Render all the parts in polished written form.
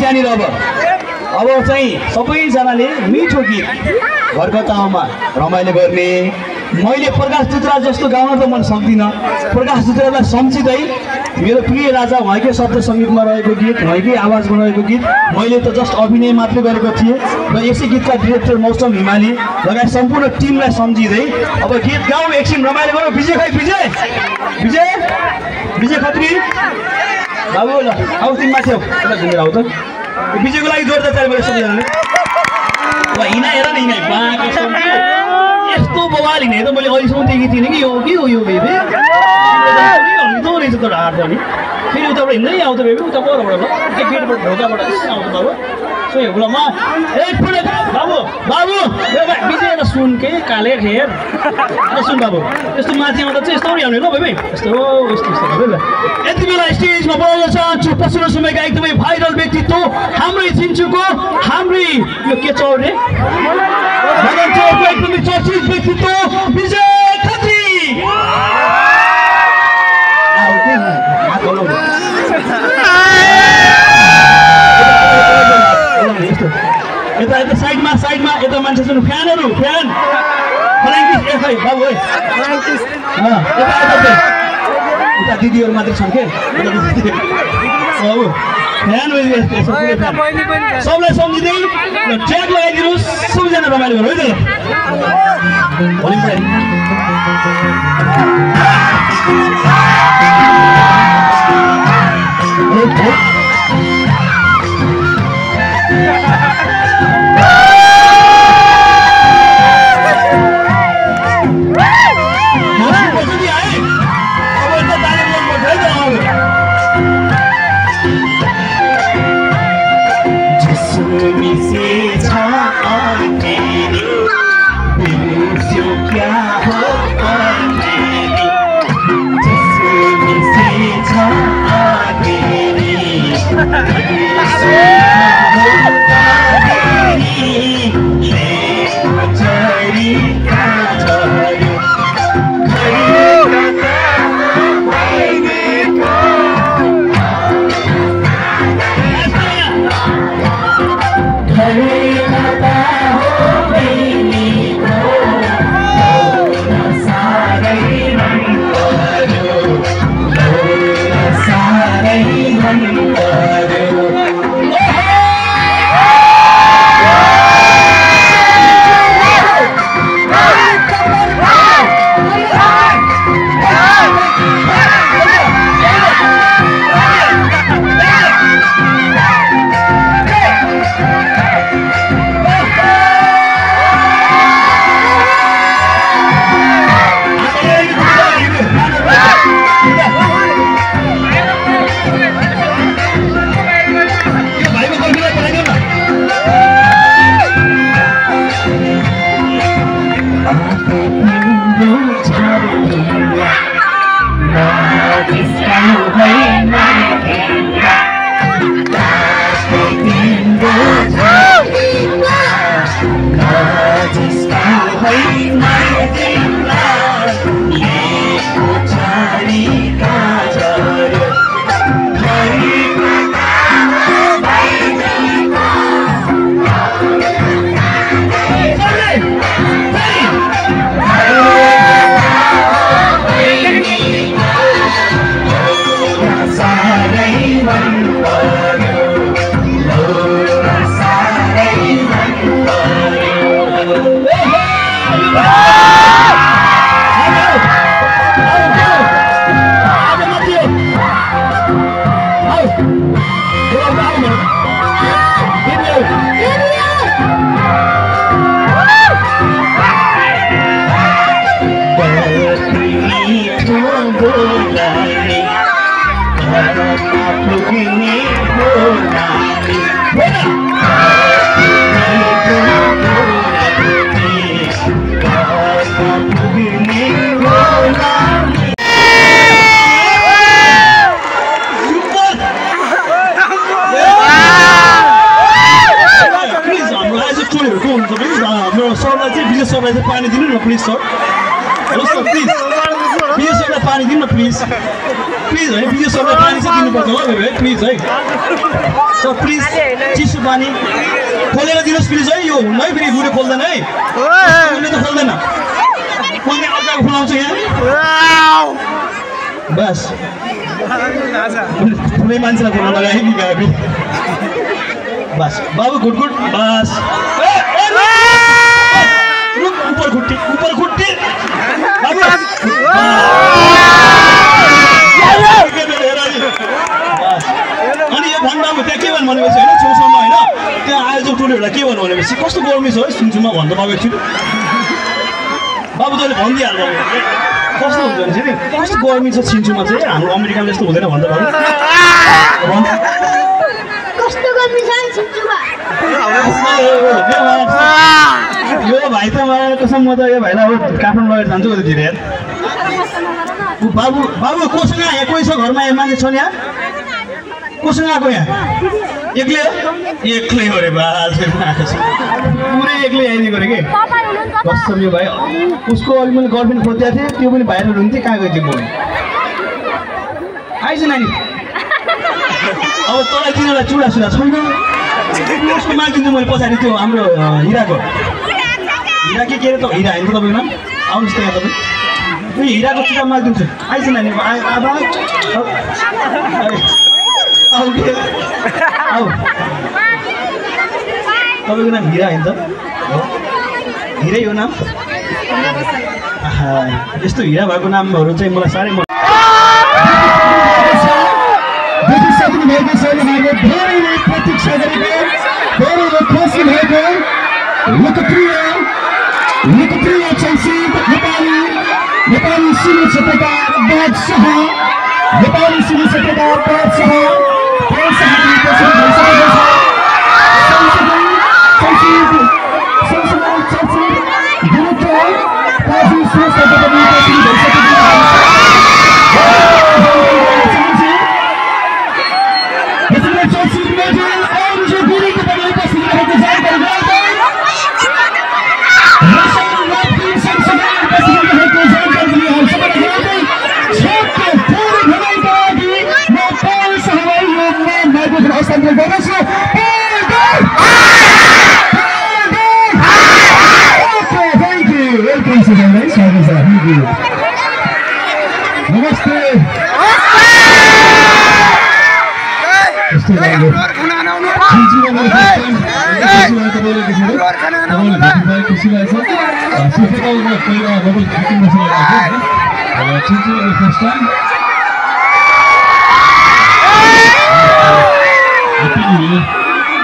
यहाँनिर अब चाहिँ सबैजनाले मिठो गीत घरको ताउमा रमाइलो गर्ने। मैले प्रकाश जुत्रा जस्तो गाउन त म सक्दिनँ। प्रकाश जुत्रालाई सम्झिँदै मेरो प्रिय राजा उहाँकै शब्द सङ्गीतमा रहेको गीत, उहाँकै आवाजमा रहेको गीत मैले त जस्ट अभिनय मात्रै गरेको थिएँ र यसै गीतका डिरेक्टर मौसम हिमाली लगायत सम्पूर्ण टिमलाई सम्झिँदै अब गीत गाउँ, एकछिन रमाइलो गरौँ। विजय खै विजय विजय विजय खत्री बाबु ल आऊ तिमी माथि आऊ घुमेर आऊ त। विजयको लागि जोड चाहियो मैले सबैजनाले। ल हिँडा हेर न हिँडाइ बाँको यस्तो बवाल हिँडे त मैले अहिलेसम्म देखेको थिइनँ कि के हो यो बेबी रहेछ त हात अनि फेरि उताबाट हिँड्दै आउँछ बेबी उता परबाट ल गेटबाट ढोकाबाट आउँछ बाबु सो यो ल म एकपल्ट बाबु बाबु विजय सुन के काले खेर सुन बाबु यस्तो माथि आउँदा चाहिँ यस्तो आउने ल बेबी यस्तो यस्तो यस्तो ल। यति बेला स्टेजमा बोलाउन चाहन्छु पछिल्लो समयका एकदमै भाइरल व्यक्तित्व हाम्रै छिन्चुको हाम्रै यो के चौरे एकदमै चर्चित व्यक्तित्व विजय खत्री। यता यता साइडमा साइडमा यता मान्छे छन् फ्यानहरू फ्यान फ्राङ्किस खै बाबु उता दिदीहरू मात्रै छन् के बाबु फ्यान सबलाई सम्झिँदै ट्र्याक लगाइदिनुहोस् सबैजना रमाइलो गर्नु है त। पानी दिनु न please sir. Hello sir please please एउटा पानी दिनु न प्लिज प्लिज प्लिज है बियो सरलाई पानी चाहिँ दिनुपर्छ ल बेबी प्लिज है सर प्लिज चिसो पानी खोलेर दिनुहोस् प्लिज है यो हुन्न है फेरि गुडे खोल्दैन है उसले त खोल्दैन मैले अर्काको खुलाउँछु यहाँ बस ठुलै मान्छेलाई खोल्न लगाएँ नि गाबी बस बाबु घुटघुट बस ऊपर घुट्टी अनि यो भन्दामा त्यहाँ के भन्नु भनेपछि होइन छेउसम्म होइन त्यहाँ आयोजक टोलीहरूलाई के भन्नु भनेपछि कस्तो गर्मी छ है सुन्छु म भन्दा बाबु एकछिन बाबु तैँले भनिदिइहाल्नु कस्तो हुन्छ भने चाहिँ कस्तो गर्मी छ छिन्चुमा चाहिँ हाम्रो अमेरिकामा जस्तो हुँदैन भन्दा बाबु कस्तो गर्मी छ छिन्चुमा यो भाइ त मलाई कसम म त यो भाइलाई अब काठमाडौँ लगेर जान्छु कति धेरै बाबु बाबु कोसँग यहाँ कोही छ घरमा यहाँ मान्छे छ नि यहाँ कोसँग आएको यहाँ एक्लै हो अरे बाल पुरै एक्लै आइदिएको अरे कि कसम यो भाइ उसको अघि मैले गर्लफ्रेन्ड खोजेको थिएँ त्यो पनि भाइरल हुन्थ्यो कहाँ गयो त्यो बोल्नु आइज नानी अब तँलाई तिनीहरूलाई चुडा छैन उसको मागिदिन्छु मैले पछाडि त्यो हाम्रो हिराको हिरा के अरे त हिरा होइन तपाईँको नाम आउनुहोस् त यहाँ तपाईँ त्यो हिराको चुडा मागिदिन्छु आइज नानी आऊ तपाईँको नाम हिरा होइन त हिरै हो नाम यस्तो हिरा भएको नामहरू चाहिँ मलाई साह्रै मन प्रतीक्षा गरेको धेरै खुसी भएको लोकप्रिय चलचित्र नेपाली सिने क्षेत्रकार बादशाह नेपाली सिने क्षेत्रकार बादशाह नमस्ते Thank you.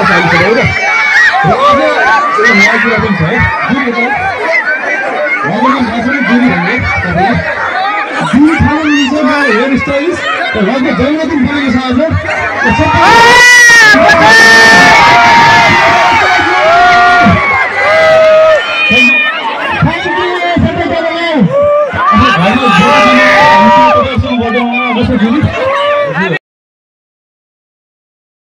Excellent. Hair stylist जन्मदिन बोलेको छ आज Thank you.